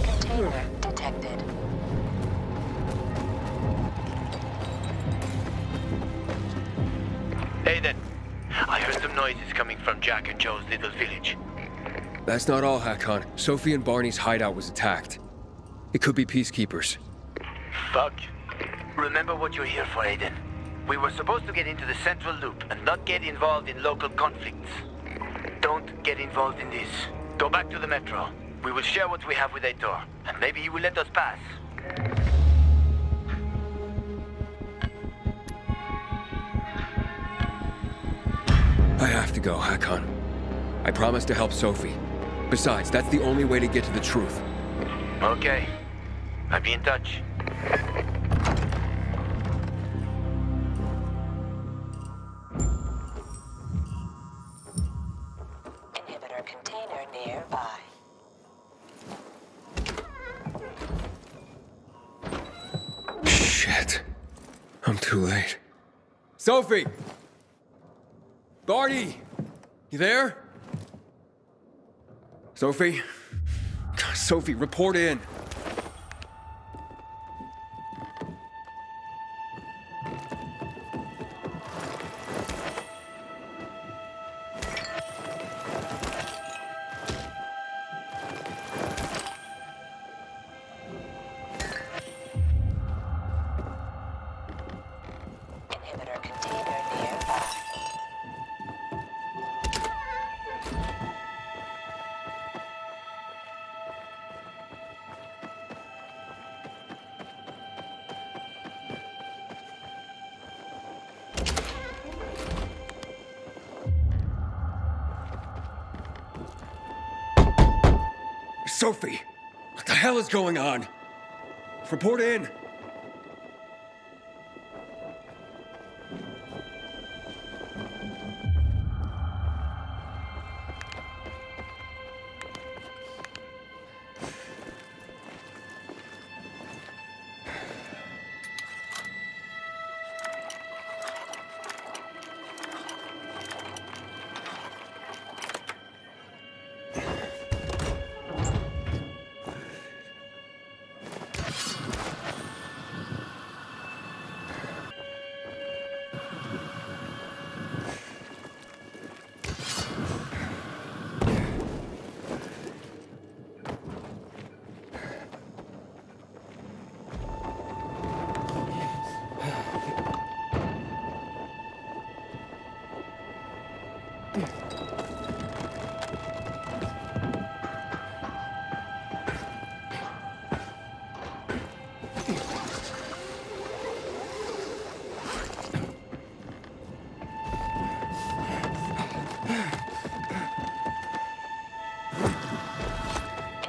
Container detected. Aiden, I heard some noises coming from Jack and Joe's little village. That's not all, Hakon. Sophie and Barney's hideout was attacked. It could be peacekeepers. Fuck. Remember what you're here for, Aiden. We were supposed to get into the central loop and not get involved in local conflicts. Don't get involved in this. Go back to the metro. We will share what we have with Aitor, and maybe he will let us pass. I have to go, Hakon. I promised to help Sophie. Besides, that's the only way to get to the truth. Okay. I'll be in touch. Inhibitor container nearby. Shit. I'm too late. Sophie! Barney! You there? Sophie? Sophie, report in. Inhibitor container nearby. Sophie! What the hell is going on? Report in.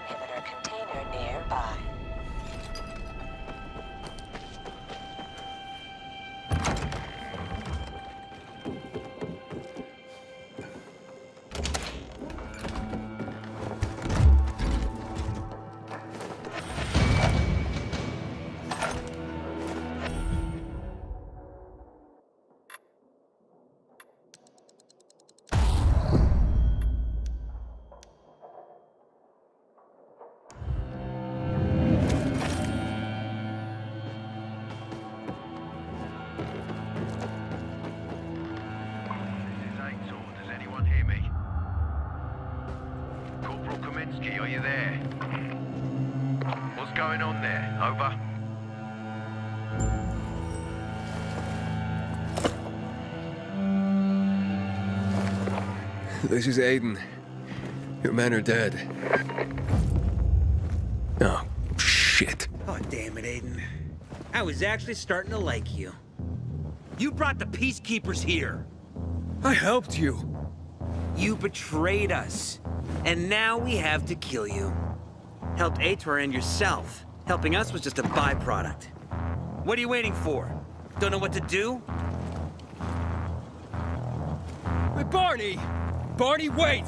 Inhibitor container nearby. Are you there? What's going on there? Over. This is Aiden. Your men are dead. Oh, shit. Oh, damn it, Aiden. I was actually starting to like you. You brought the peacekeepers here. I helped you. You betrayed us. And now we have to kill you. Helped Aitor and yourself. Helping us was just a byproduct. What are you waiting for? Don't know what to do? Hey, Barney! Barney, wait!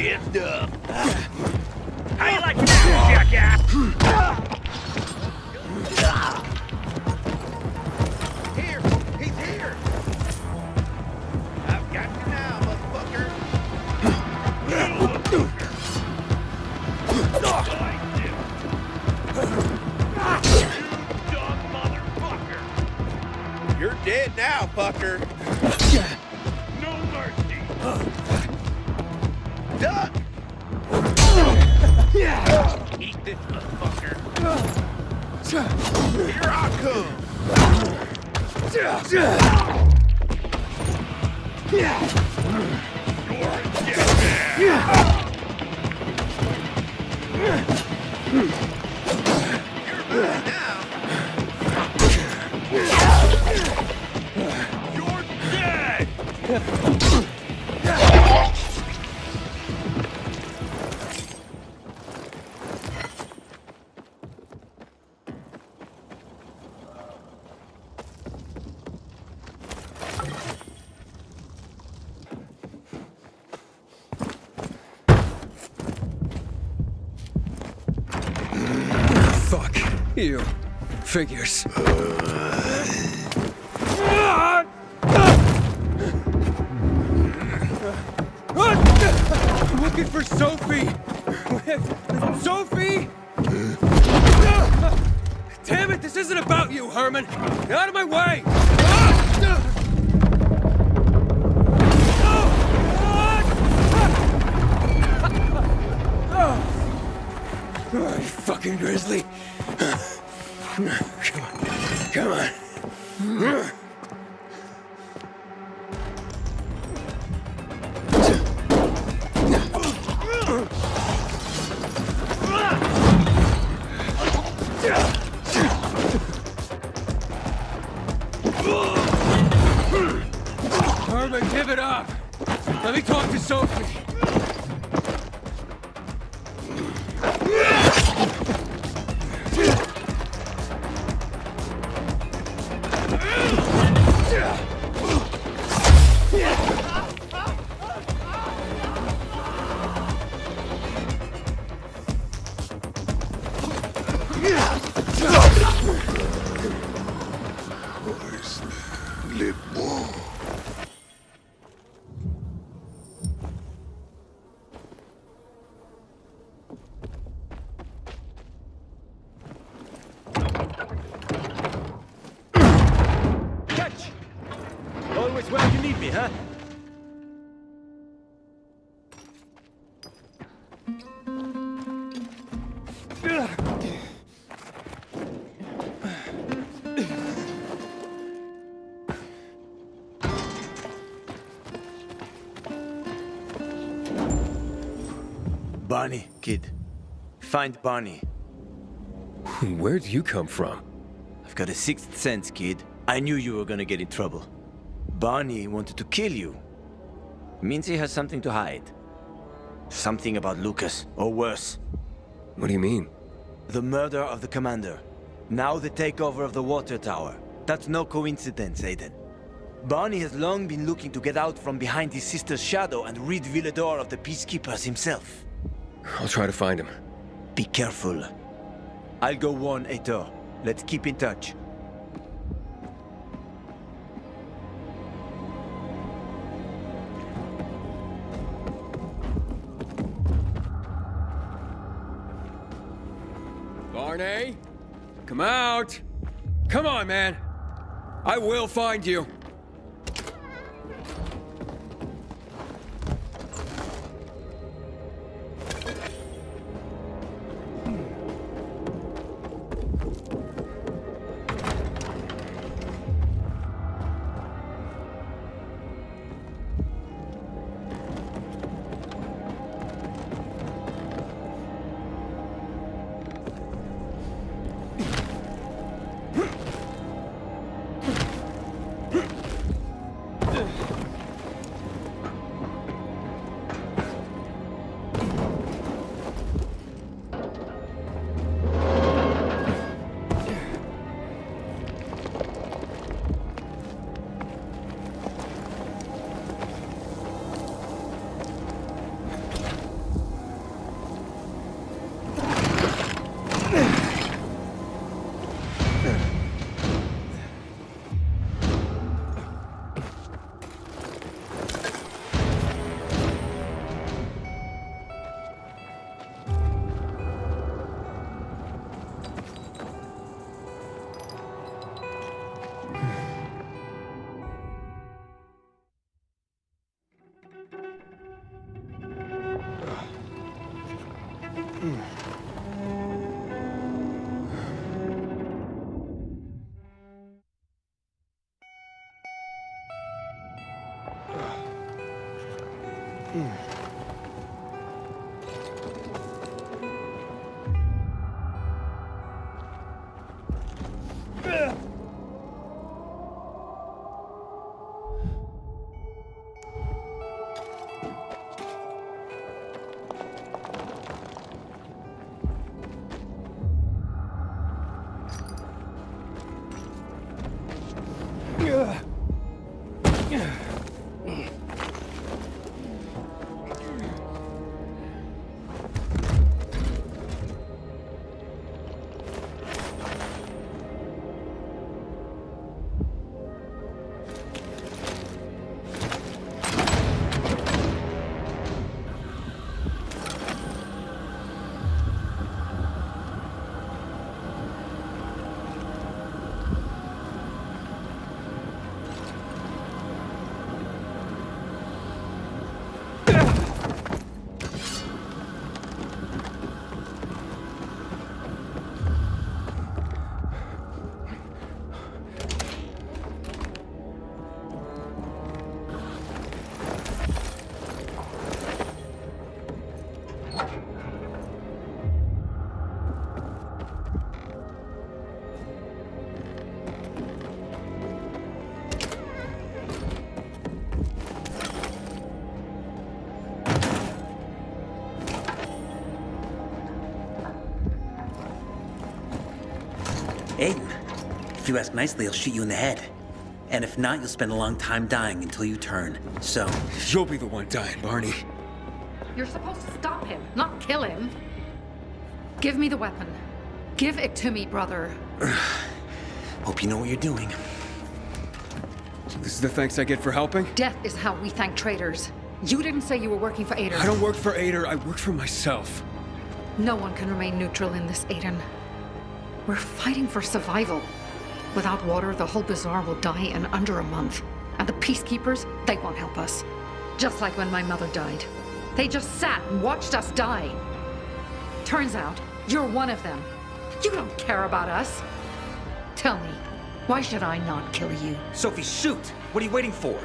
Shift up. How you like that, jackass? Here, he's here. I've got you now, motherfucker. You're dead now, fucker. No mercy. Duck! Eat this motherfucker. Here I come. You're moving now. You're dead! Fuck. You. Figures. I'm looking for Sophie! Sophie! Damn it, this isn't about you, Herman! Get out of my way! Oh, you fucking grizzly! Come on, come on. Herman, give it up! Let me talk to Sophie! Always where you need me, huh? Bonnie, kid. Find Bonnie. Where'd you come from? I've got a sixth sense, kid. I knew you were gonna get in trouble. Bonnie wanted to kill you. Means he has something to hide. Something about Lucas, or worse. What do you mean? The murder of the commander. Now the takeover of the water tower. That's no coincidence, Aiden. Bonnie has long been looking to get out from behind his sister's shadow and rid Villador of the peacekeepers himself. I'll try to find him. Be careful. I'll go warn Aitor. Let's keep in touch. Barney? Come out! Come on, man! I will find you! Aiden, if you ask nicely, I'll shoot you in the head. And if not, you'll spend a long time dying until you turn. So, You'll be the one dying, Barney. You're supposed to stop him, not kill him. Give me the weapon. Give it to me, brother. hope you know what you're doing. This is the thanks I get for helping? Death is how we thank traitors. You didn't say you were working for Aiden. I don't work for Ader, I work for myself. No one can remain neutral in this, Aiden. We're fighting for survival. Without water, the whole bazaar will die in under a month. And the peacekeepers, they won't help us. Just like when my mother died. They just sat and watched us die. Turns out, you're one of them. You don't care about us. Tell me, why should I not kill you? Sophie, shoot! What are you waiting for?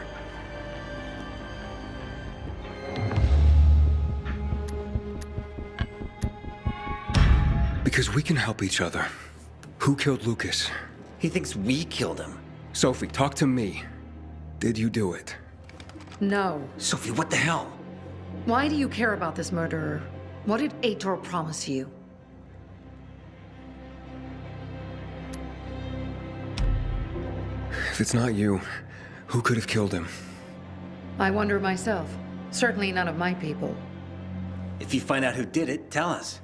Because we can help each other. Who killed Lucas? He thinks we killed him. Sophie, talk to me. Did you do it? No. Sophie, what the hell? Why do you care about this murderer? What did Aitor promise you? If it's not you, who could have killed him? I wonder myself. Certainly none of my people. If you find out who did it, tell us.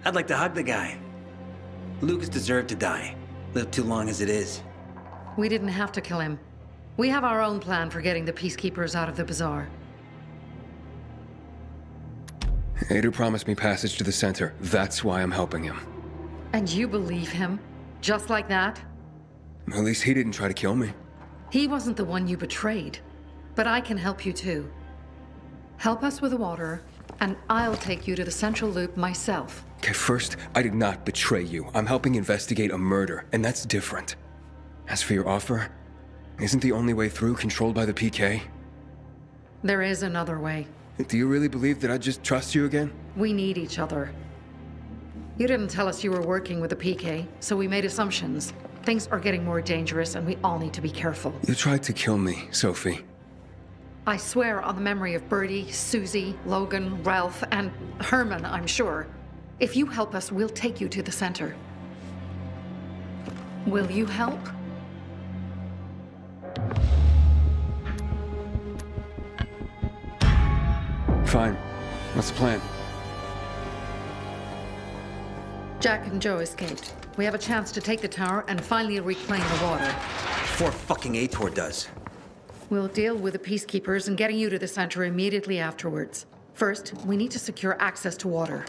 I'd like to hug the guy. Lucas deserved to die. Lived too long as it is. We didn't have to kill him. We have our own plan for getting the peacekeepers out of the bazaar. Ader promised me passage to the center. That's why I'm helping him. And you believe him? Just like that? At least he didn't try to kill me. He wasn't the one you betrayed. But I can help you too. Help us with the water, and I'll take you to the central loop myself. Okay, first, I did not betray you. I'm helping investigate a murder, and that's different. As for your offer, isn't the only way through controlled by the PK? There is another way. Do you really believe that I'd just trust you again? We need each other. You didn't tell us you were working with the PK, so we made assumptions. Things are getting more dangerous, and we all need to be careful. You tried to kill me, Sophie. I swear on the memory of Birdie, Susie, Logan, Ralph, and Herman, I'm sure. If you help us, we'll take you to the center. Will you help? Fine. What's the plan? Jack and Joe escaped. We have a chance to take the tower and finally reclaim the water. Before fucking Aitor does. We'll deal with the peacekeepers and getting you to the center immediately afterwards. First, we need to secure access to water.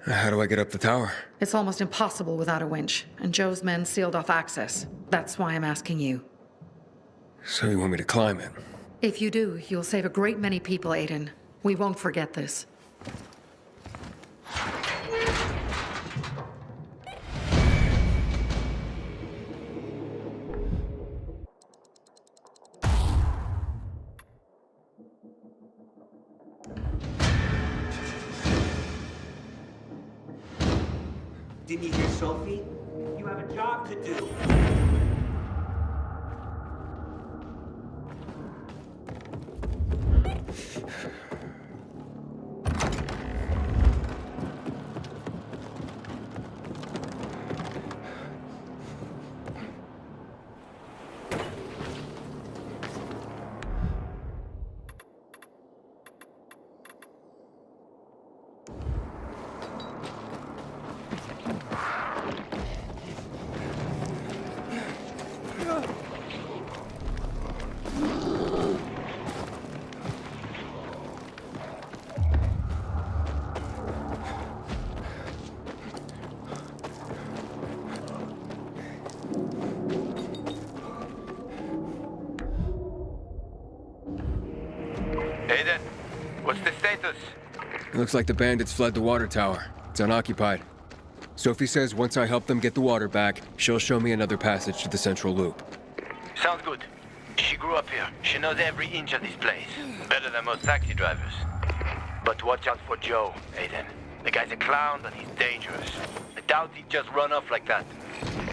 How do I get up the tower? It's almost impossible without a winch, and Joe's men sealed off access. That's why I'm asking you. So you want me to climb it? If you do, you'll save a great many people, Aiden. We won't forget this. Didn't you hear Sophie? You have a job to do. Aiden, what's the status? It looks like the bandits fled the water tower. It's unoccupied. Sophie says once I help them get the water back, she'll show me another passage to the central loop. Sounds good. She grew up here. She knows every inch of this place. Better than most taxi drivers. But watch out for Joe, Aiden. The guy's a clown, but he's dangerous. I doubt he'd just run off like that. Detected.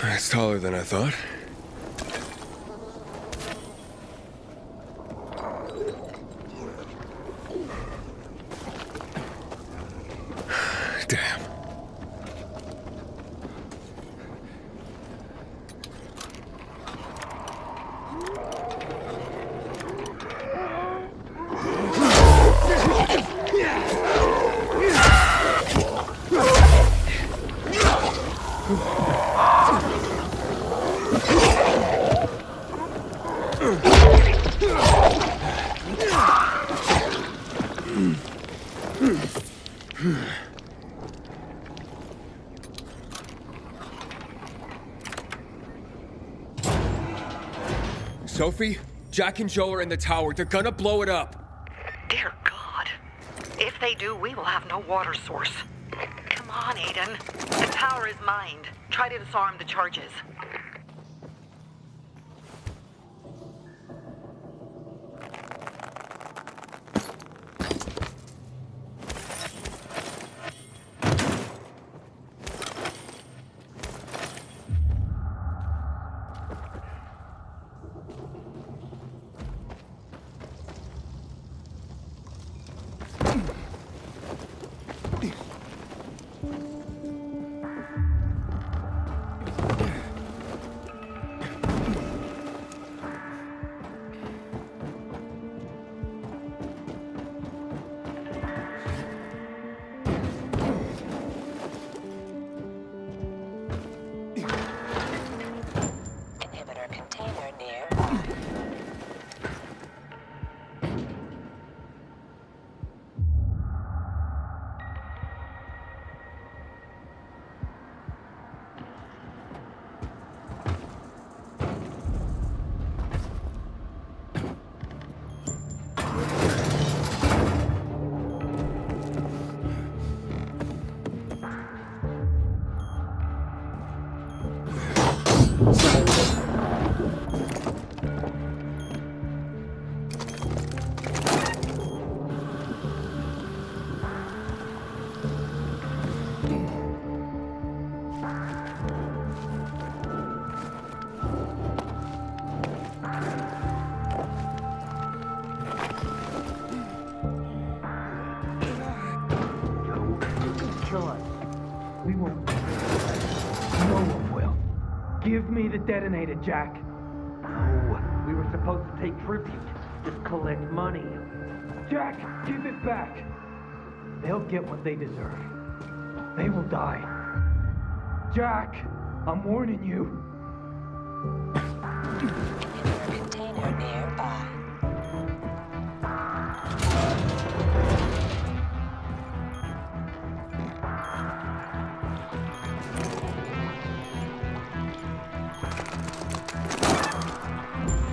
It's taller than I thought. Damn. Sophie, Jack and Joe are in the tower. They're gonna blow it up. Dear God. If they do, we will have no water source. Come on, Aiden. The tower is mined. Try to disarm the charges. Inhibitor container nearby. Kill us. We won't. No one will. Give me the detonator, Jack. No, we were supposed to take tribute. Just collect money. Jack, give it back. They'll get what they deserve. They will die. Jack, I'm warning you. Inhibitor container nearby.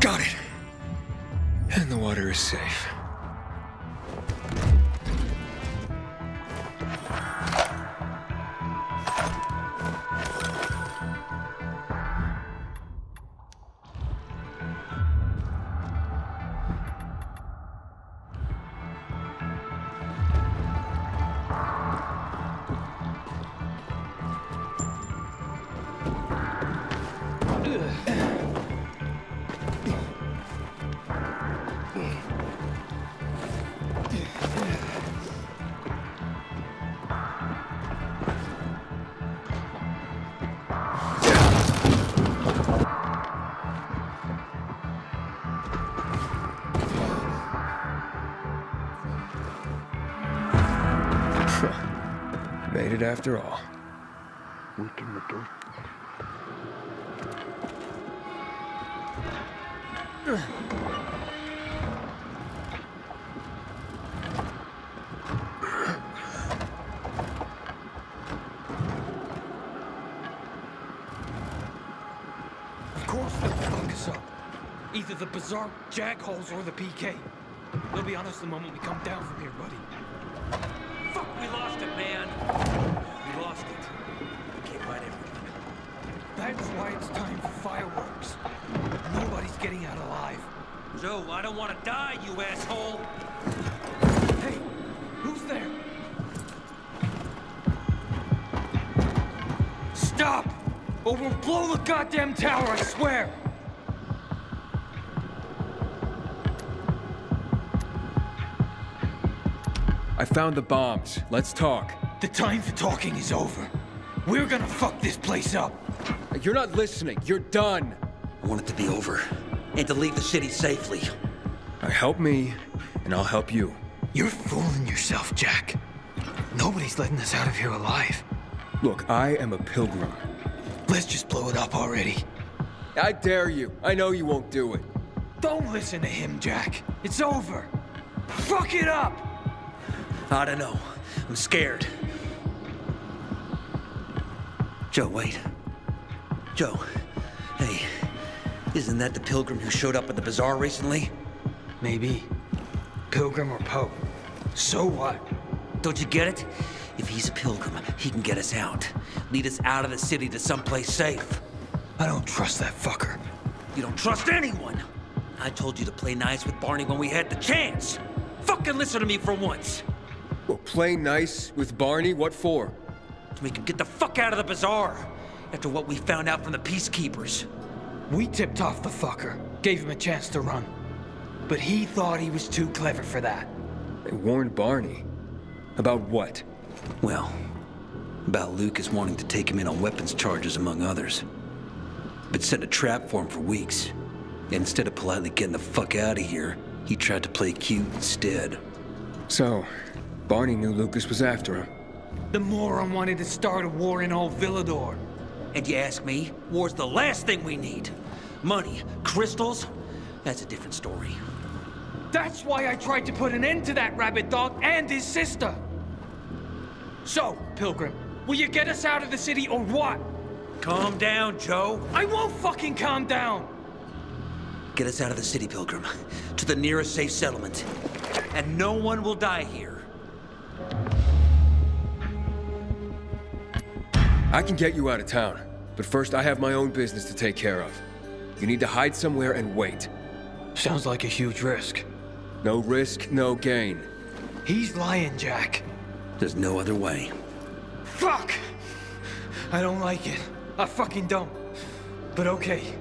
Got it. And the water is safe. Made it after all. Of course they'll fuck us up. Either the Bazaar, Jackholes, or the PK. They'll be on us the moment we come down from here, buddy. Fuck, we lost it, man. We lost it. Can't fight everything. That's why it's time for fireworks. Nobody's getting out alive. Joe, I don't want to die, you asshole! Hey, who's there? Stop! Or we'll blow the goddamn tower, I swear! I found the bombs. Let's talk. The time for talking is over. We're gonna fuck this place up. You're not listening. You're done. I want it to be over, and to leave the city safely. Help me, and I'll help you. You're fooling yourself, Jack. Nobody's letting us out of here alive. Look, I am a pilgrim. Let's just blow it up already. I dare you. I know you won't do it. Don't listen to him, Jack. It's over. Fuck it up! I don't know. I'm scared. Joe, wait. Joe, hey, isn't that the pilgrim who showed up at the bazaar recently? Maybe. Pilgrim or Pope. So what? Don't you get it? If he's a pilgrim, he can get us out. Lead us out of the city to someplace safe. I don't trust that fucker. You don't trust anyone! I told you to play nice with Barney when we had the chance! Fucking listen to me for once! Well, play nice with Barney? What for? To make him get the fuck out of the bazaar! After what we found out from the peacekeepers. We tipped off the fucker. Gave him a chance to run. But he thought he was too clever for that. They warned Barney. About what? Well, about Lucas wanting to take him in on weapons charges, among others. But set a trap for him for weeks. And instead of politely getting the fuck out of here, he tried to play cute instead. So, Barney knew Lucas was after him. The moron wanted to start a war in old Villador. And you ask me, war's the last thing we need. Money, crystals, that's a different story. That's why I tried to put an end to that rabbit dog and his sister. So, Pilgrim, will you get us out of the city or what? Calm down, Joe. I won't fucking calm down! Get us out of the city, Pilgrim, to the nearest safe settlement. And no one will die here. I can get you out of town, but first I have my own business to take care of. You need to hide somewhere and wait. Sounds like a huge risk. No risk, no gain. He's lying, Jack. There's no other way. Fuck! I don't like it. I fucking don't. But okay.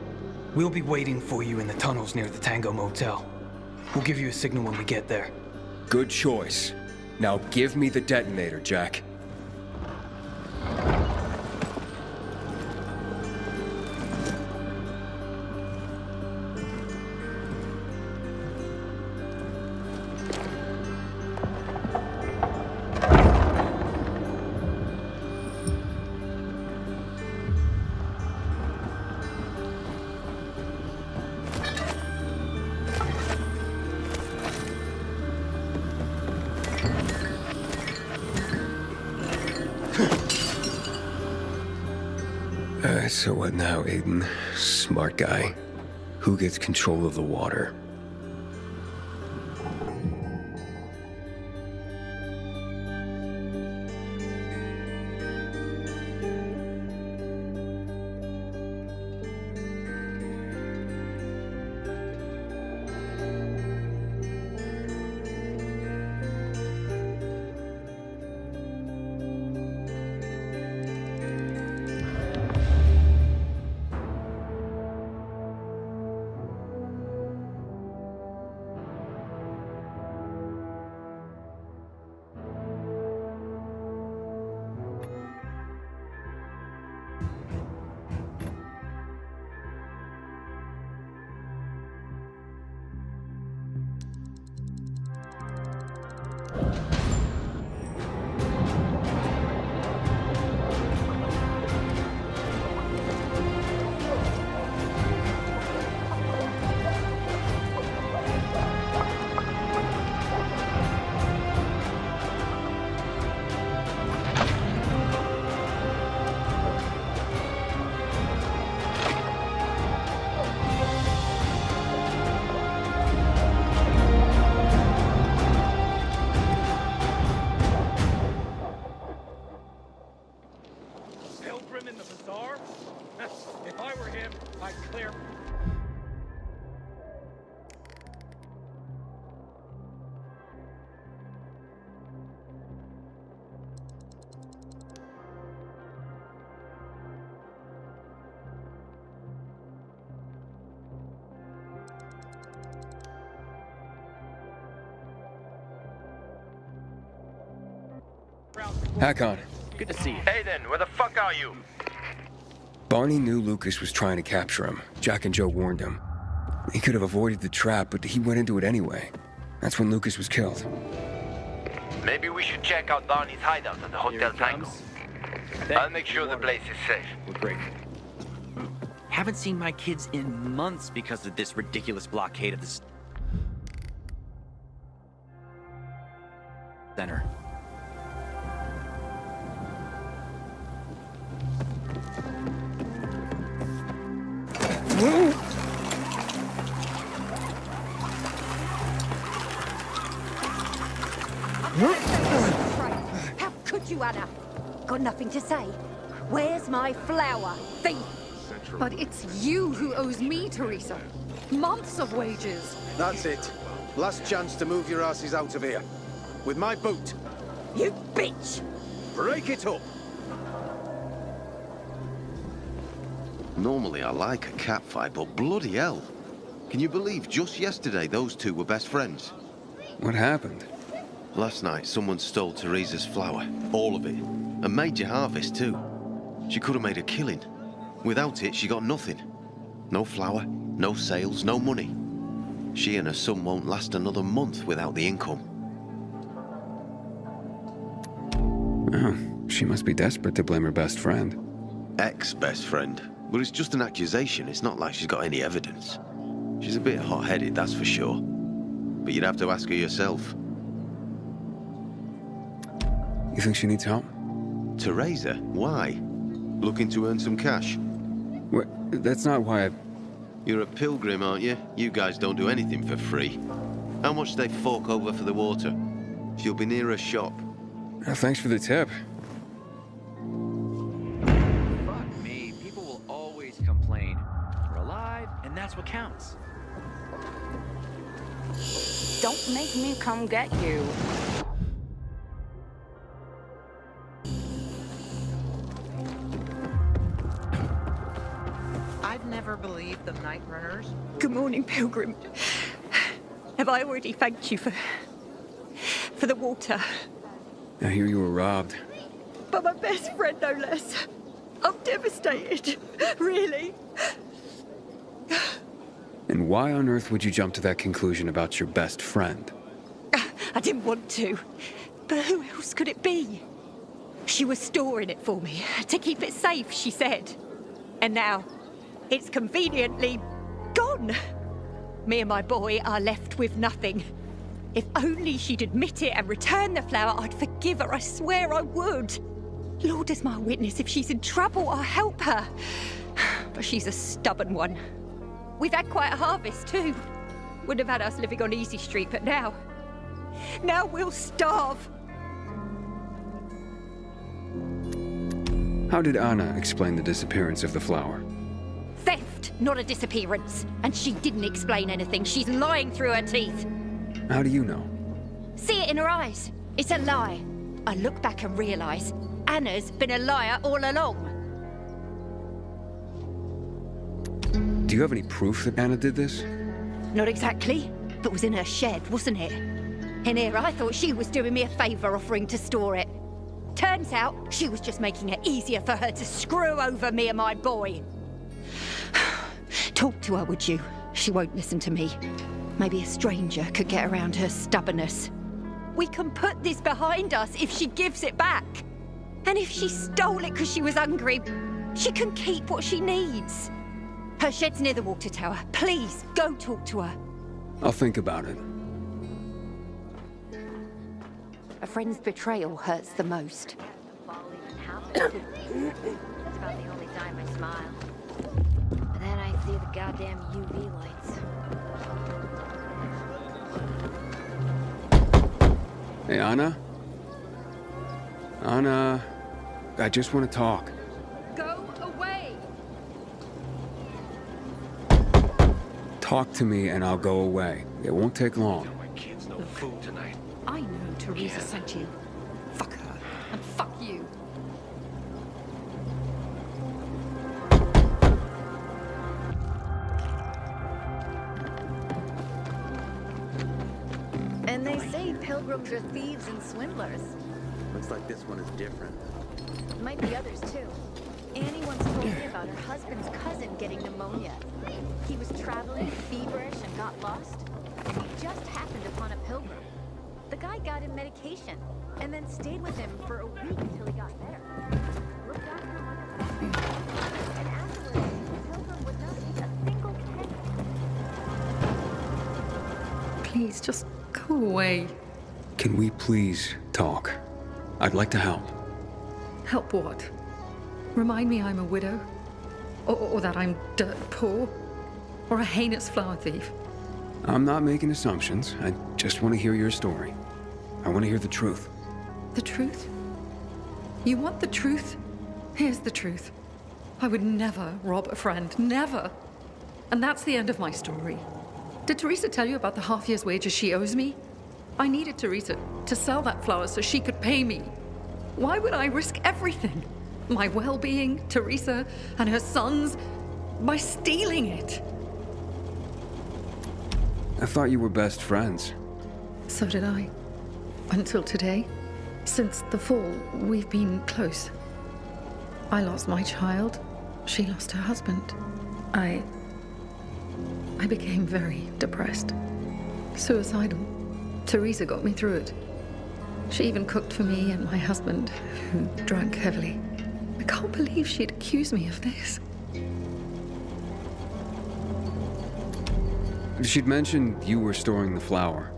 We'll be waiting for you in the tunnels near the Tango Motel. We'll give you a signal when we get there. Good choice. Now give me the detonator, Jack. So what now, Aiden? Smart guy. Who gets control of the water? pilgrim in the bazaar? If I were him, I'd clear... Hakon, Good to see you. Aiden, where the fuck are you? Barney knew Lucas was trying to capture him. Jack and Joe warned him. He could have avoided the trap, but he went into it anyway. That's when Lucas was killed. Maybe we should check out Barney's hideout at the Hotel Tango. I'll make sure the place is safe. We're grateful. Haven't seen my kids in months because of this ridiculous blockade of the center. How could you, Anna? Got nothing to say? Where's my flour? Thief! But it's you who owes me, Teresa. Months of wages. That's it. Last chance to move your asses out of here. With my boot. You bitch! Break it up! Normally I like a catfight, but bloody hell. Can you believe just yesterday those two were best friends? What happened? Last night someone stole Teresa's flour. All of it. A major harvest too. She could have made a killing. Without it, she got nothing. No flour, no sales, no money. She and her son won't last another month without the income. Oh, she must be desperate to blame her best friend. Ex-best friend. But it's just an accusation. It's not like she's got any evidence. She's a bit hot-headed, that's for sure. But you'd have to ask her yourself. You think she needs help? Teresa? Why? Looking to earn some cash? That's not why I... You're a pilgrim, aren't you? You guys don't do anything for free. How much do they fork over for the water? She'll be near a shop. Thanks for the tip. Fuck me, people will always complain. We're alive, and that's what counts. Don't make me come get you. I'd never believed the Night Runners. Good morning, Pilgrim. Have I already thanked you for the water? I hear you were robbed. But my best friend, no less. I'm devastated. Really. And why on earth would you jump to that conclusion about your best friend? I didn't want to. But who else could it be? She was storing it for me, to keep it safe, she said. And now, it's conveniently gone. Me and my boy are left with nothing. If only she'd admit it and return the flower, I'd forgive her, I swear I would. Lord is my witness, if she's in trouble, I'll help her. But she's a stubborn one. We've had quite a harvest, too. Wouldn't have had us living on Easy Street, but now we'll starve. How did Anna explain the disappearance of the flower? Theft, not a disappearance. And she didn't explain anything. She's lying through her teeth. How do you know? See it in her eyes. It's a lie. I look back and realise Anna's been a liar all along. Do you have any proof that Anna did this? Not exactly, but was in her shed, wasn't it? In here, I thought she was doing me a favour offering to store it. Turns out, she was just making it easier for her to screw over me and my boy. Talk to her, would you? She won't listen to me. Maybe a stranger could get around her stubbornness. We can put this behind us if she gives it back. And if she stole it because she was hungry, she can keep what she needs. Her shed's near the water tower. Please, go talk to her. I'll think about it. A friend's betrayal hurts the most. That's about the only time I smile. And then I see the goddamn UV lights. Hey, Anna? Anna, I just want to talk. Go Talk to me and I'll go away. It won't take long. I know Teresa sent you. Fuck her. And fuck you. And they say pilgrims are thieves and swindlers. Looks like this one is different. Might be others too. Annie once told me about her husband's cousin getting pneumonia. He was traveling, feverish, and got lost. And he just happened upon a pilgrim. The guy got him medication, and then stayed with him for a week until he got better. Looked after him like a family. And afterwards, the pilgrim would not eat a single penny. Please, just go away. Can we please talk? I'd like to help. Help what? Remind me I'm a widow? Or that I'm dirt poor? Or a heinous flower thief? I'm not making assumptions. I just want to hear your story. I want to hear the truth. The truth? You want the truth? Here's the truth. I would never rob a friend. Never. And that's the end of my story. Did Teresa tell you about the half year's wages she owes me? I needed Teresa to sell that flower so she could pay me. Why would I risk everything? My well-being, Teresa, and her sons, by stealing it? I thought you were best friends. So did I. Until today. Since the fall, we've been close. I lost my child. She lost her husband. I became very depressed. Suicidal. Teresa got me through it. She even cooked for me and my husband, who drank heavily. I can't believe she'd accuse me of this. She'd mentioned you were storing the flower.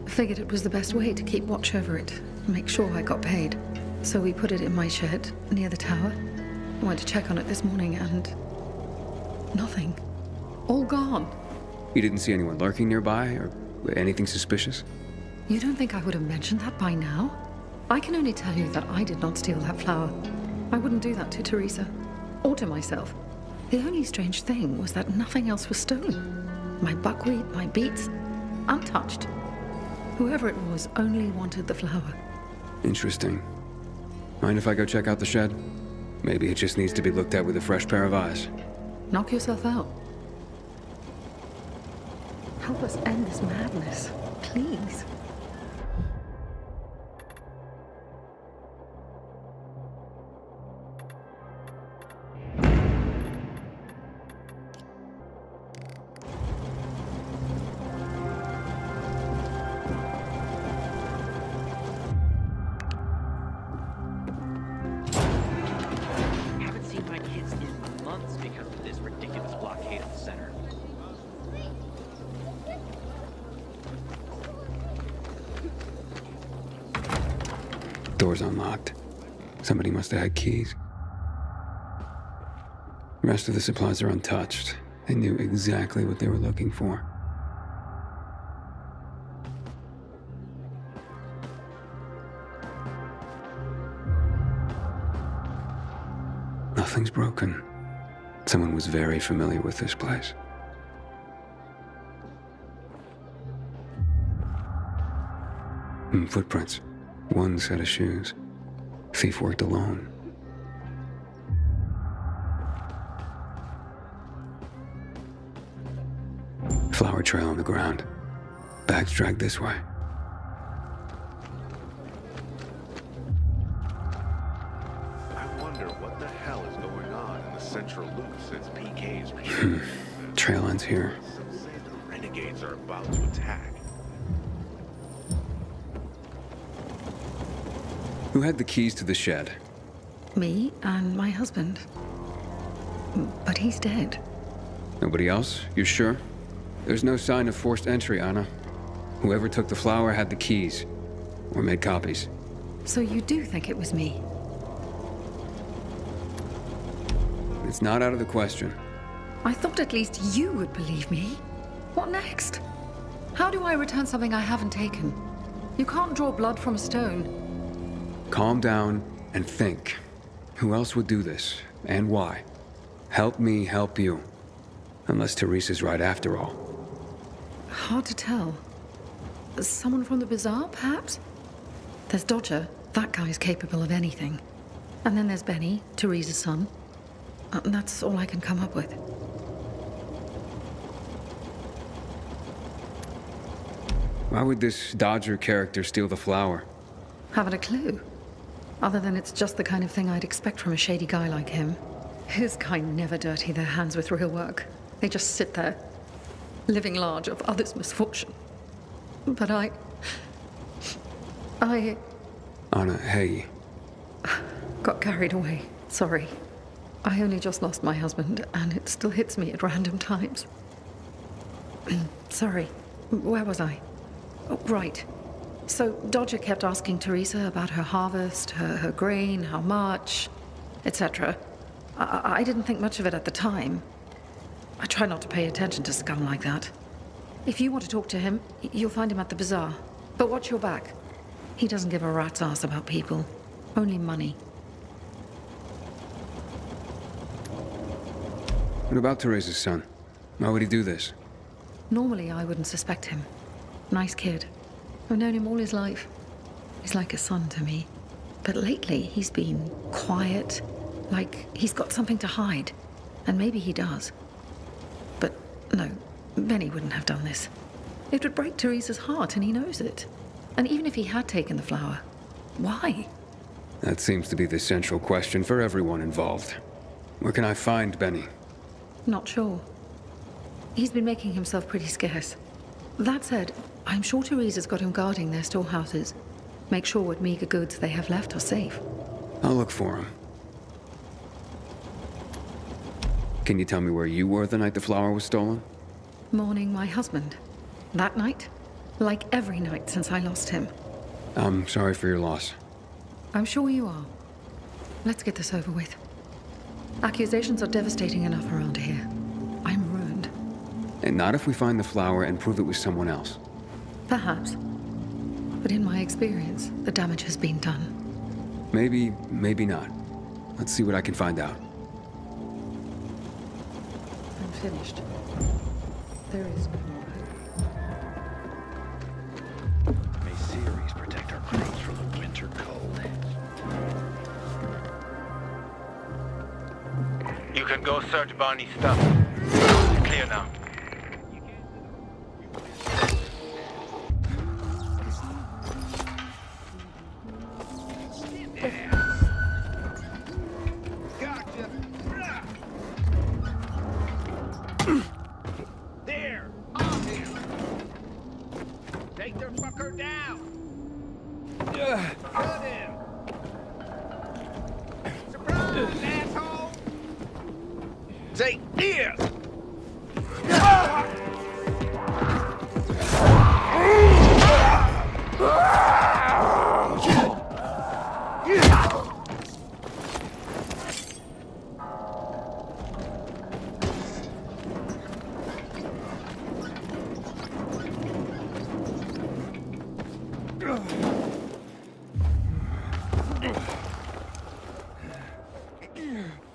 I figured it was the best way to keep watch over it, make sure I got paid. So we put it in my shed near the tower. I went to check on it this morning and nothing. All gone. You didn't see anyone lurking nearby or anything suspicious? You don't think I would have mentioned that by now? I can only tell you that I did not steal that flower. I wouldn't do that to Teresa, or to myself. The only strange thing was that nothing else was stolen. My buckwheat, my beets, untouched. Whoever it was only wanted the flower. Interesting. Mind if I go check out the shed? Maybe it just needs to be looked at with a fresh pair of eyes. Knock yourself out. Help us end this madness, please. Haven't seen my kids in months because of this ridiculous blockade of the center. Door's unlocked. Somebody must have had keys. The rest of the supplies are untouched. They knew exactly what they were looking for. Nothing's broken. Someone was very familiar with this place. Footprints. One set of shoes. Thief worked alone. Flower trail on the ground. Bags dragged this way. I wonder what the hell is going on in the central loop since PK's retreat. Trail ends here. Some say the renegades are about to attack. Who had the keys to the shed? Me and my husband. But he's dead. Nobody else? You sure? There's no sign of forced entry, Anna. Whoever took the flower had the keys. Or made copies. So you do think it was me? It's not out of the question. I thought at least you would believe me. What next? How do I return something I haven't taken? You can't draw blood from a stone. Calm down and think. Who else would do this? And why? Help me help you. Unless Teresa's right after all. Hard to tell. Someone from the bazaar, perhaps? There's Dodger. That guy's capable of anything. And then there's Benny, Teresa's son. And that's all I can come up with. Why would this Dodger character steal the flower? Haven't a clue. Other than it's just the kind of thing I'd expect from a shady guy like him. His kind never dirty their hands with real work. They just sit there, living large of others' misfortune. But I... Anna, hey. got carried away. Sorry. I only just lost my husband, and it still hits me at random times. Sorry. Where was I? Oh, right. So Dodger kept asking Teresa about her harvest, her grain, how much, etc. I didn't think much of it at the time. I try not to pay attention to scum like that. If you want to talk to him, you'll find him at the bazaar. But watch your back. He doesn't give a rat's ass about people. Only money. What about Teresa's son? Why would he do this? Normally, I wouldn't suspect him. Nice kid. I've known him all his life. He's like a son to me. But lately, he's been quiet, like he's got something to hide. And maybe he does. But no, Benny wouldn't have done this. It would break Teresa's heart, and he knows it. And even if he had taken the flower, why? That seems to be the central question for everyone involved. Where can I find Benny? Not sure. He's been making himself pretty scarce. That said, I'm sure Teresa's got him guarding their storehouses. Make sure what meager goods they have left are safe. I'll look for him. Can you tell me where you were the night the flower was stolen? Mourning my husband. That night? Like every night since I lost him. I'm sorry for your loss. I'm sure you are. Let's get this over with. Accusations are devastating enough around here. I'm ruined. And not if we find the flower and prove it was someone else. Perhaps. But in my experience, the damage has been done. Maybe, maybe not. Let's see what I can find out. I'm finished. There is no more hope. May Ceres protect our crops from the winter cold. You can go search Barney's stuff. Clear now. There! On him! Take their fucker down! Cut him! Surprise, asshole! Take this!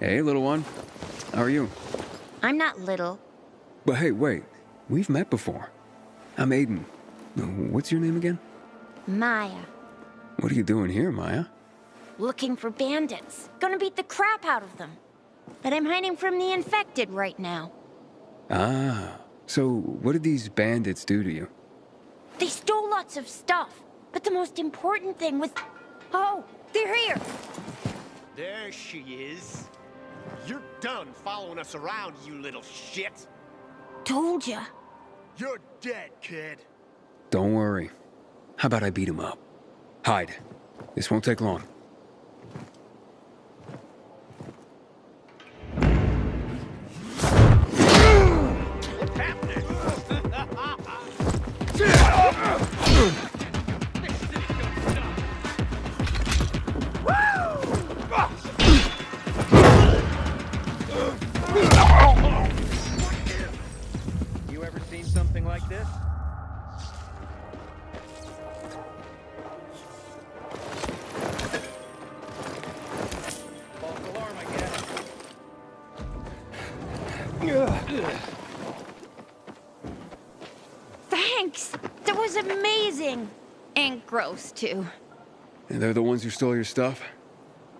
Hey, little one. How are you? I'm not little. But hey, wait. We've met before. I'm Aiden. What's your name again? Maya. What are you doing here, Maya? Looking for bandits. Gonna beat the crap out of them. But I'm hiding from the infected right now. Ah, so what did these bandits do to you? They stole lots of stuff. But the most important thing was... Oh, they're here! There she is. You're done following us around, you little shit. Told ya. You're dead, kid. Don't worry. How about I beat him up? Hide. This won't take long. What's happening? You ever seen something like this? False alarm, I guess. was amazing. And gross, too. And they're the ones who stole your stuff?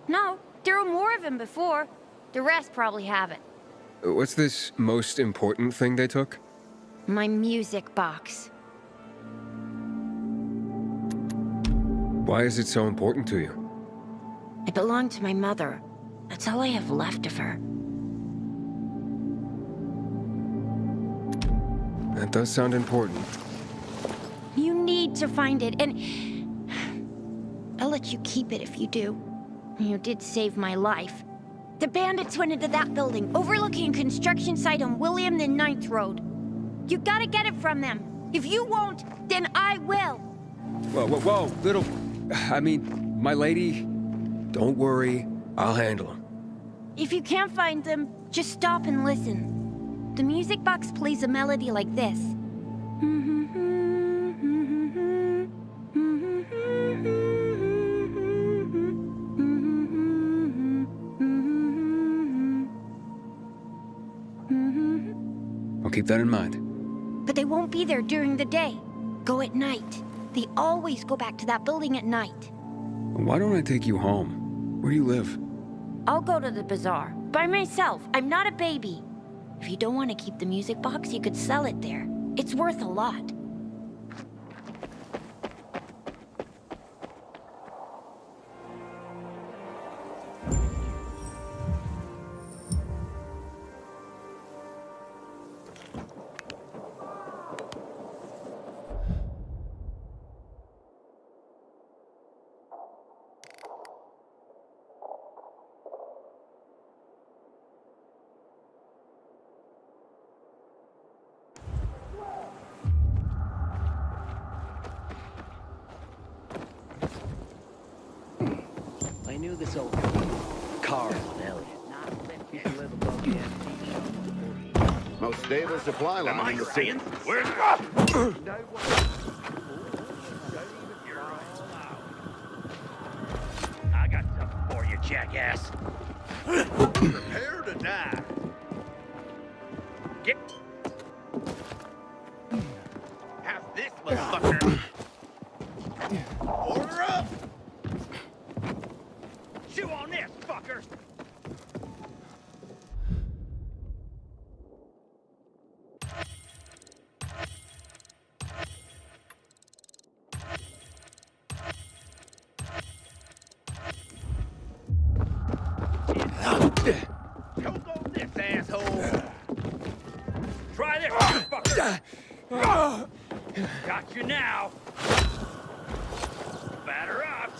No, there were more of them before. The rest probably haven't. What's this most important thing they took? My music box. Why is it so important to you? It belonged to my mother. That's all I have left of her. That does sound important. You need to find it, and I'll let you keep it if you do. You did save my life. The bandits went into that building, overlooking a construction site on William the Ninth Road. You gotta get it from them. If you won't, then I will. Whoa, little... I mean, my lady, don't worry, I'll handle them. If you can't find them, just stop and listen. The music box plays a melody like this. I'll keep that in mind. But they won't be there during the day. Go at night. They always go back to that building at night. Why don't I take you home? Where do you live? I'll go to the bazaar. By myself. I'm not a baby. If you don't want to keep the music box, you could sell it there. It's worth a lot. I knew this old car on Elliot. He should live above the antique shop. Most stable supply line in the city. Where's I got something for you, jackass. Prepare to die. Get. How's this, motherfucker? Order up! Chew on this, fucker! Choke on this, asshole! Try this, fucker! Got you now! Batter up!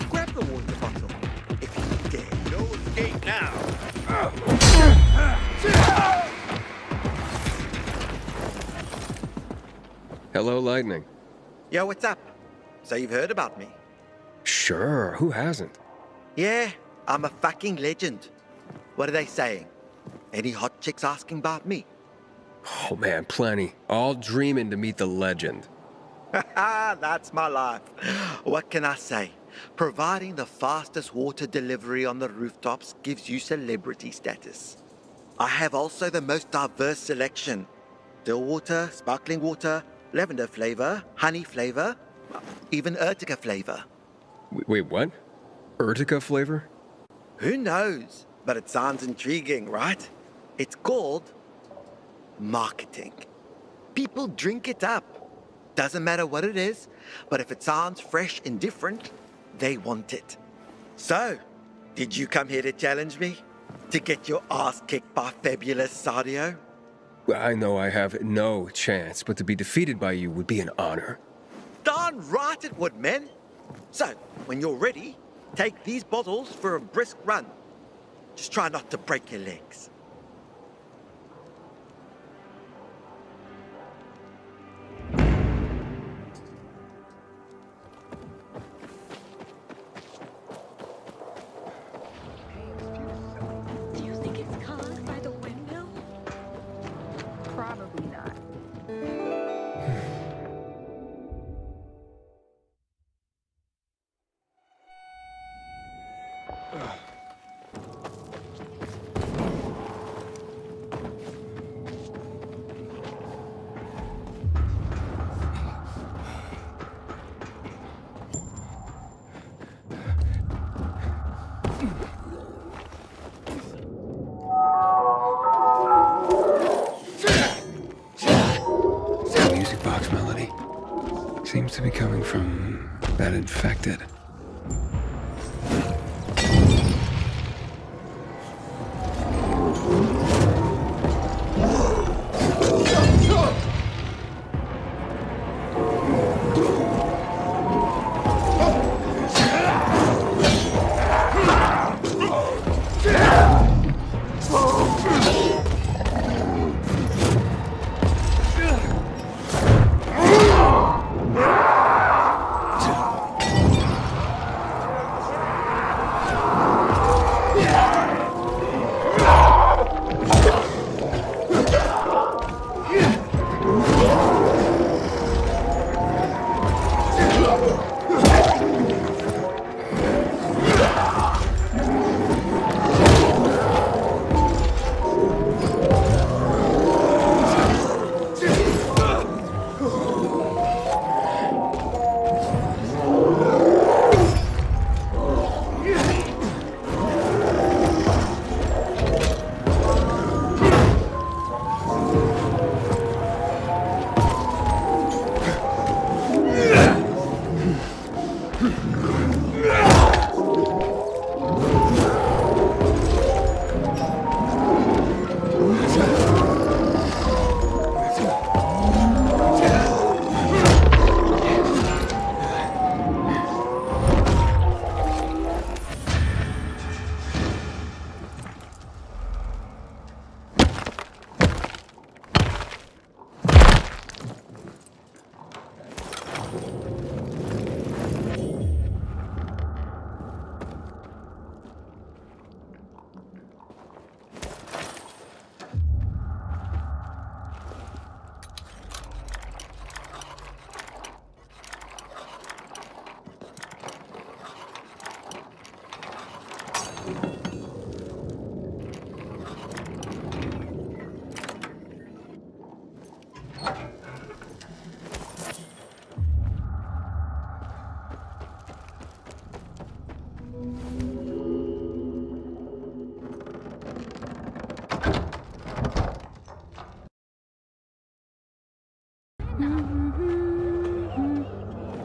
Grab the water bottle. If you dare. No escape now. Hello, Lightning. Yo, what's up? So you've heard about me? Sure, who hasn't? Yeah, I'm a fucking legend. What are they saying? Any hot chicks asking about me? Oh man, plenty. All dreaming to meet the legend. That's my life. What can I say? Providing the fastest water delivery on the rooftops gives you celebrity status. I have also the most diverse selection. Still water, sparkling water, lavender flavor, honey flavor, even Urtica flavor. Wait, what? Urtica flavor? Who knows? But it sounds intriguing, right? It's called marketing. People drink it up. Doesn't matter what it is, but if it sounds fresh and different, they want it. So, did you come here to challenge me? To get your ass kicked by fabulous Sadio? Well, I know I have no chance, but to be defeated by you would be an honor. Darn right it would, man. So, when you're ready, take these bottles for a brisk run. Just try not to break your legs. Do you think it's caused by the windmill? Probably not. infected.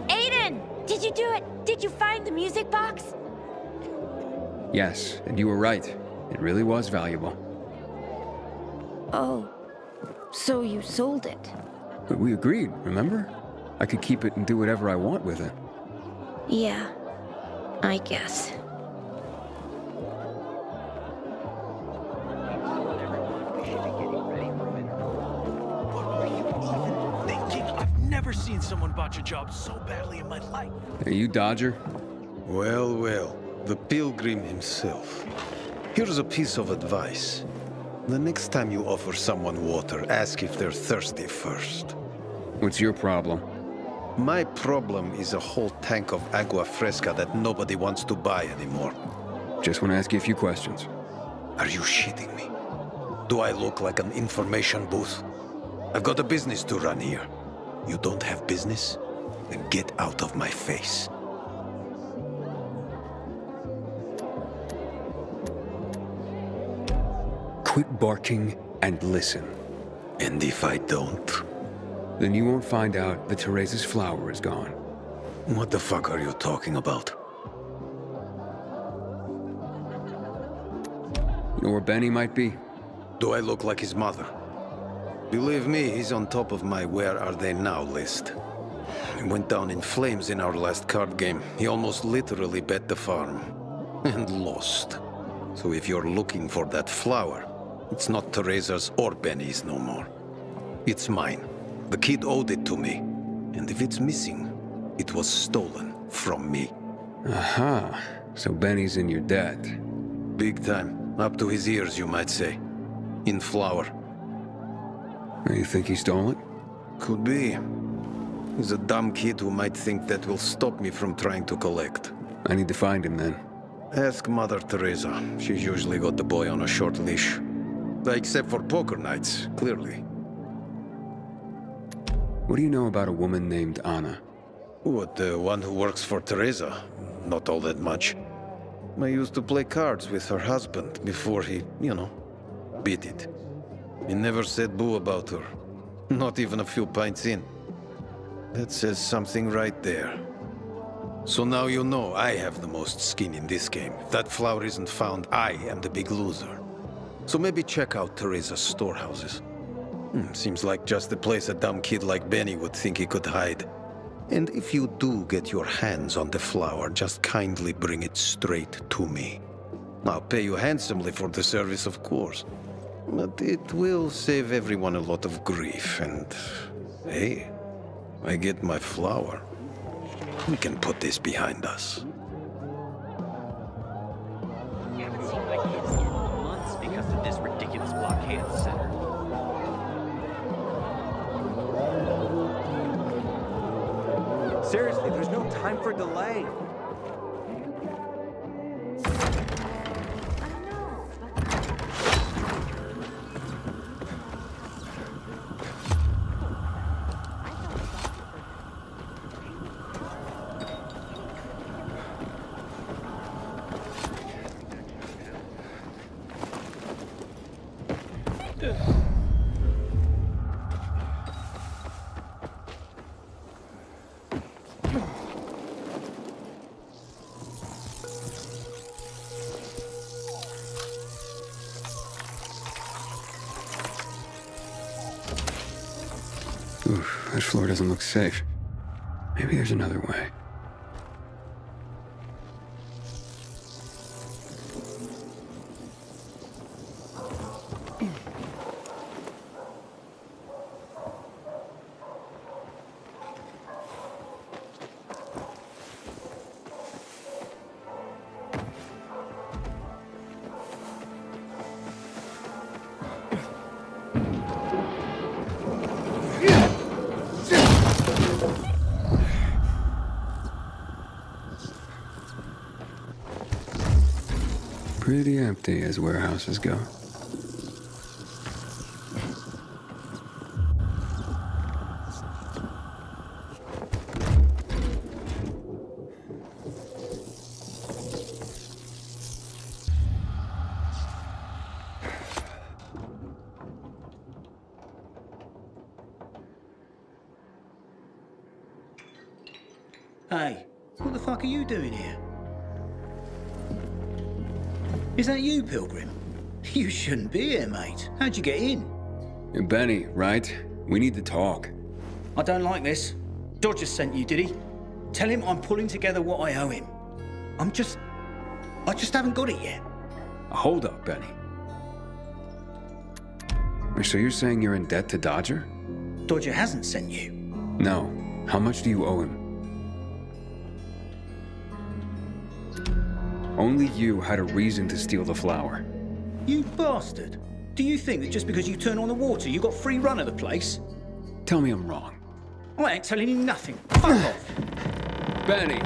Aiden! Did you do it? Did you find the music box? Yes, and you were right. It really was valuable. Oh, so you sold it? But we agreed, remember? I could keep it and do whatever I want with it. Yeah, I guess. I've never seen someone botch a job so badly in my life. Are you Dodger? Well, well, the pilgrim himself. Here's a piece of advice. The next time you offer someone water, ask if they're thirsty first. What's your problem? My problem is a whole tank of agua fresca that nobody wants to buy anymore. Just want to ask you a few questions. Are you shitting me? Do I look like an information booth? I've got a business to run here. You don't have business? Then get out of my face. Quit barking and listen. And if I don't? Then you won't find out that Teresa's flower is gone. What the fuck are you talking about? You know where Benny might be? Do I look like his mother? Believe me, he's on top of my where are they now list. He went down in flames in our last card game. He almost literally bet the farm. And lost. So if you're looking for that flower, it's not Teresa's or Benny's no more. It's mine. The kid owed it to me. And if it's missing, it was stolen from me. Aha. So Benny's in your debt. Big time. Up to his ears, you might say. In flour. You think he stole it? Could be. He's a dumb kid who might think that will stop me from trying to collect. I need to find him then. Ask Mother Teresa. She's usually got the boy on a short leash. Except for poker nights, clearly. What do you know about a woman named Anna? What, the one who works for Teresa? Not all that much. I used to play cards with her husband before he, beat it. He never said boo about her. Not even a few pints in. That says something right there. So now you know I have the most skin in this game. If that flower isn't found, I am the big loser. So maybe check out Teresa's storehouses. Seems like just the place a dumb kid like Benny would think he could hide. And if you do get your hands on the flower, just kindly bring it straight to me. I'll pay you handsomely for the service, of course. But it will save everyone a lot of grief, and... hey, I get my flower. We can put this behind us. Haven't seen my kids in months because of this ridiculous blockade at the center. Seriously, there's no time for delay. Oof, this floor doesn't look safe. Maybe there's another way. Pretty empty as warehouses go. Hey, what the fuck are you doing here? Is that you, Pilgrim? You shouldn't be here, mate. How'd you get in? You're Benny, right? We need to talk. I don't like this. Dodger sent you, did he? Tell him I'm pulling together what I owe him. I just haven't got it yet. Hold up, Benny. So you're saying you're in debt to Dodger? Dodger hasn't sent you. No. How much do you owe him? Only you had a reason to steal the flower. You bastard. Do you think that just because you turn on the water, you got free run of the place? Tell me I'm wrong. I ain't telling you nothing. Fuck off. Benny!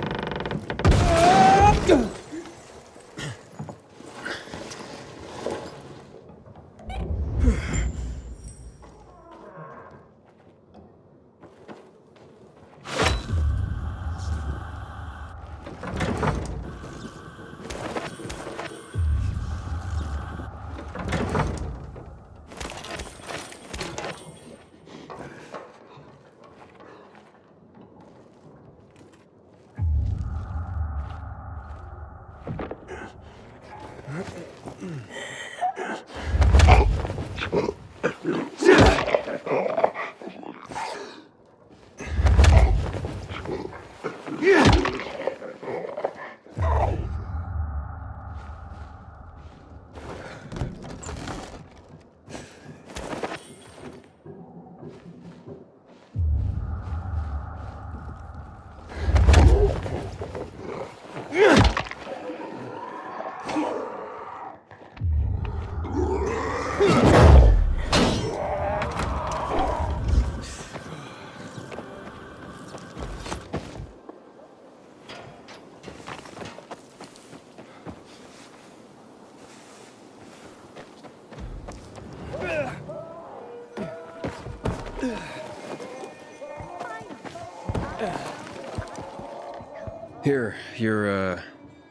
Here, your,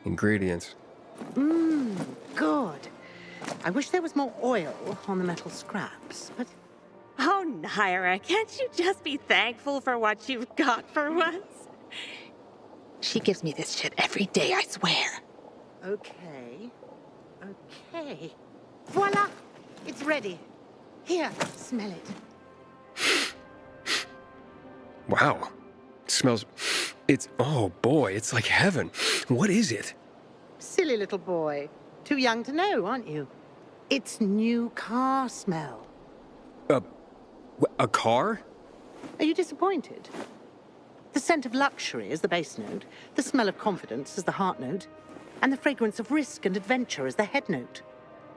ingredients. Good. I wish there was more oil on the metal scraps, but... Oh, Naira, can't you just be thankful for what you've got for once? She gives me this shit every day, I swear. Okay. Okay. Voila! It's ready. Here, smell it. Wow. It smells... Oh boy, it's like heaven. What is it? Silly little boy. Too young to know, aren't you? It's new car smell. A car? Are you disappointed? The scent of luxury is the base note, the smell of confidence is the heart note, and the fragrance of risk and adventure is the head note.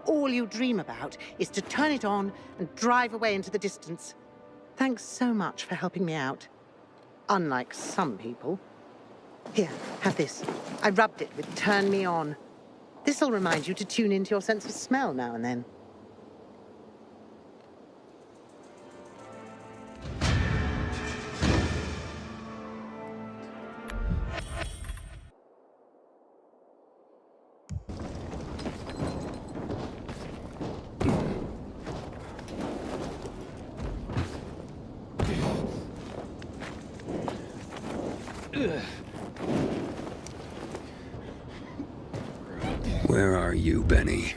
All you dream about is to turn it on and drive away into the distance. Thanks so much for helping me out. Unlike some people. Here, have this. I rubbed it with Turn Me On. This'll remind you to tune into your sense of smell now and then. Where are you, Benny?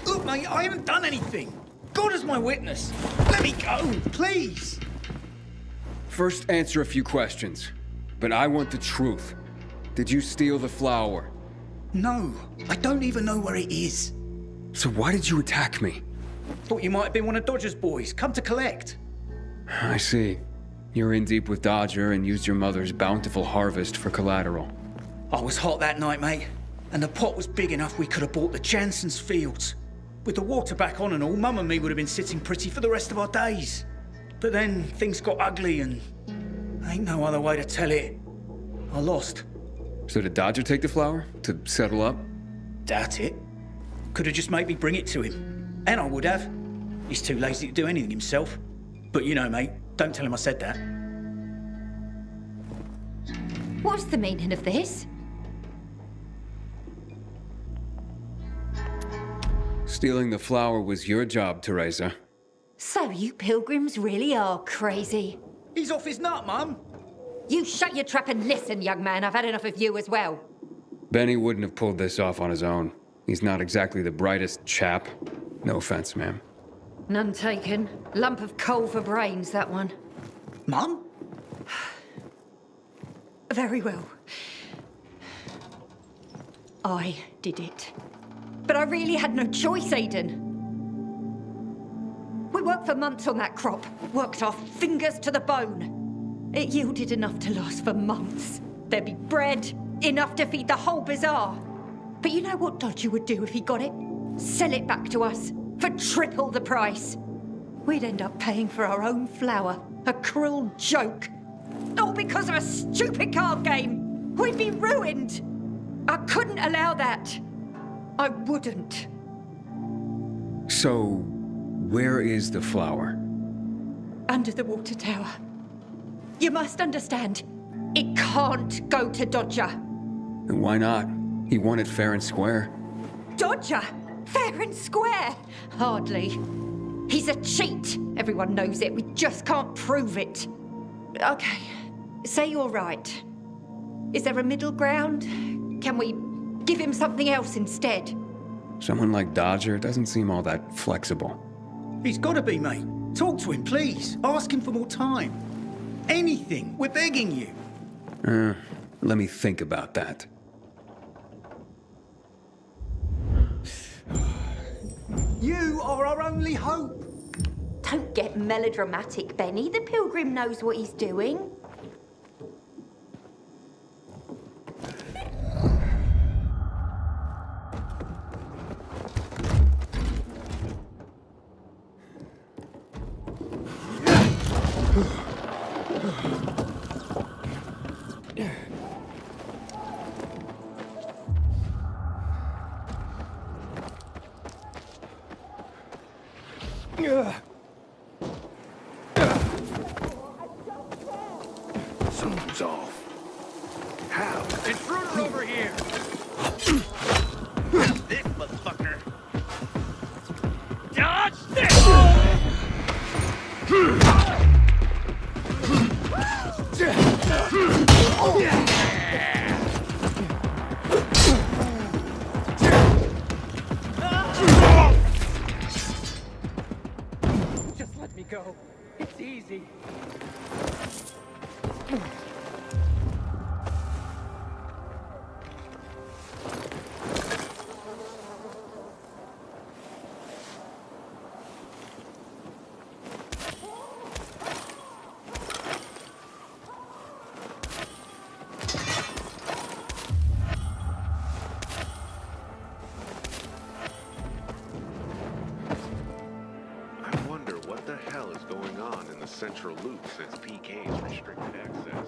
Look, mate, I haven't done anything. God is my witness. Let me go, please. First, answer a few questions. But I want the truth. Did you steal the flower? No, I don't even know where it is. So why did you attack me? Thought you might have been one of Dodger's boys, come to collect. I see. You're in deep with Dodger and used your mother's bountiful harvest for collateral. I was hot that night, mate. And the pot was big enough we could have bought the Jansen's fields. With the water back on and all, Mum and me would have been sitting pretty for the rest of our days. But then things got ugly and ain't no other way to tell it. I lost. So did Dodger take the flower? To settle up? Doubt it. Could have just made me bring it to him. And I would have. He's too lazy to do anything himself. But you know, mate, don't tell him I said that. What's the meaning of this? Stealing the flower was your job, Teresa. So you pilgrims really are crazy. He's off his nut, Mum. You shut your trap and listen, young man. I've had enough of you as well. Benny wouldn't have pulled this off on his own. He's not exactly the brightest chap. No offense, ma'am. None taken. Lump of coal for brains, that one. Mum? Very well. I did it. But I really had no choice, Aiden. We worked for months on that crop. Worked our fingers to the bone. It yielded enough to last for months. There'd be bread, enough to feed the whole bazaar. But you know what Dodger would do if he got it? Sell it back to us for triple the price. We'd end up paying for our own flour. A cruel joke. All because of a stupid card game. We'd be ruined. I couldn't allow that. I wouldn't. So, where is the flower? Under the water tower. You must understand, it can't go to Dodger. And why not? He won it fair and square. Dodger? Fair and square? Hardly. He's a cheat. Everyone knows it. We just can't prove it. Okay, say you're right. Is there a middle ground? Can we give him something else instead? Someone like Dodger doesn't seem all that flexible. He's got to be, mate. Talk to him, please. Ask him for more time. Anything. We're begging you. Let me think about that. You are our only hope. Don't get melodramatic, Benny. The pilgrim knows what he's doing. Something's off. How? Intruder over here! This motherfucker! Dodge this! Just let me go. It's easy. I wonder what the hell is going on in the central loop since PK's restricted access.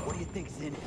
What do you think's in it?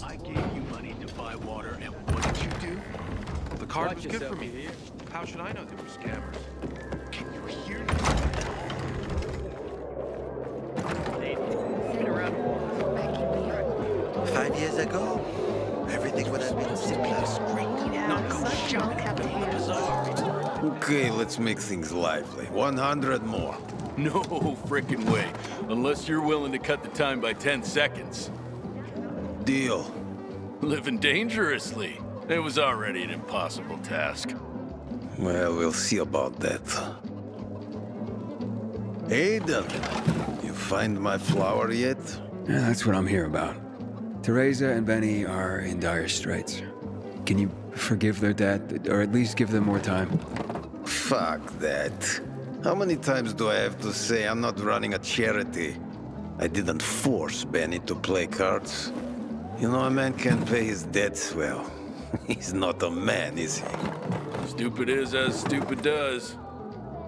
I gave you money to buy water, and what did you do? The card was good for me. How should I know they were scammers? Can you hear me? 5 years ago, everything would have been simpler. Not go shopping at the bazaar. Okay, let's make things lively. 100 more. No frickin' way. Unless you're willing to cut the time by 10 seconds. Deal. Living dangerously. It was already an impossible task. Well, we'll see about that. Aiden, you find my flower yet? Yeah, that's what I'm here about. Teresa and Benny are in dire straits. Can you forgive their debt, or at least give them more time? Fuck that. How many times do I have to say I'm not running a charity? I didn't force Benny to play cards. You know, a man can't pay his debts well. He's not a man, is he? Stupid is as stupid does.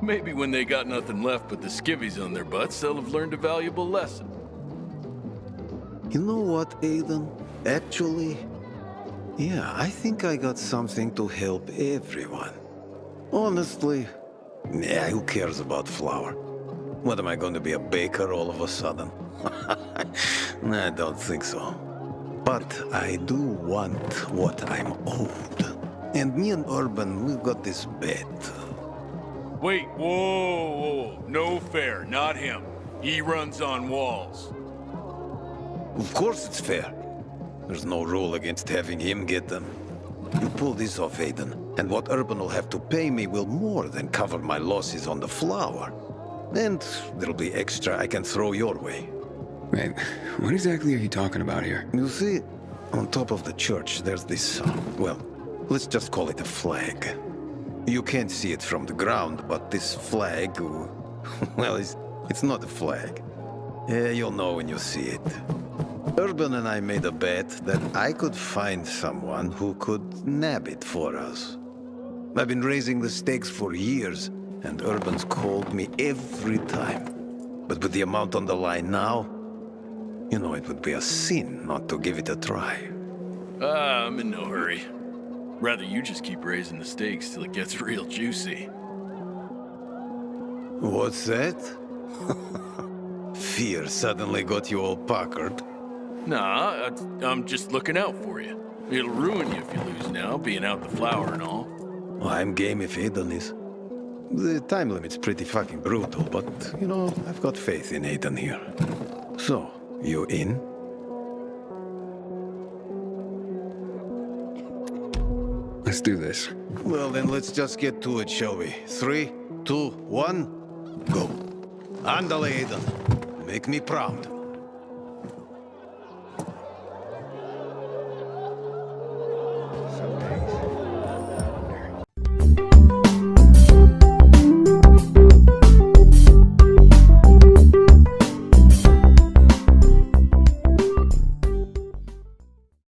Maybe when they got nothing left but the skivvies on their butts, they'll have learned a valuable lesson. You know what, Aiden? Actually, yeah, I think I got something to help everyone. Honestly, yeah, who cares about flour? What, am I going to be a baker all of a sudden? I don't think so. But I do want what I'm owed. And me and Urban, we've got this bet. Wait, whoa. No fair, not him. He runs on walls. Of course it's fair. There's no rule against having him get them. You pull this off, Aiden, and what Urban will have to pay me will more than cover my losses on the flour. And there'll be extra I can throw your way. Wait, what exactly are you talking about here? You see, on top of the church, there's this, well, let's just call it a flag. You can't see it from the ground, but this flag, well, it's not a flag. You'll know when you see it. Urban and I made a bet that I could find someone who could nab it for us. I've been raising the stakes for years, and Urban's called me every time. But with the amount on the line now, you know, it would be a sin not to give it a try. I'm in no hurry. Rather you just keep raising the stakes till it gets real juicy. What's that? Fear suddenly got you all puckered. Nah, I'm just looking out for you. It'll ruin you if you lose now, being out the flour and all. Well, I'm game if Aiden is. The time limit's pretty fucking brutal, but, you know, I've got faith in Aiden here. So, you in? Let's do this. Well, then let's just get to it, shall we? 3, 2, 1, go. Andale, Aiden. Make me proud.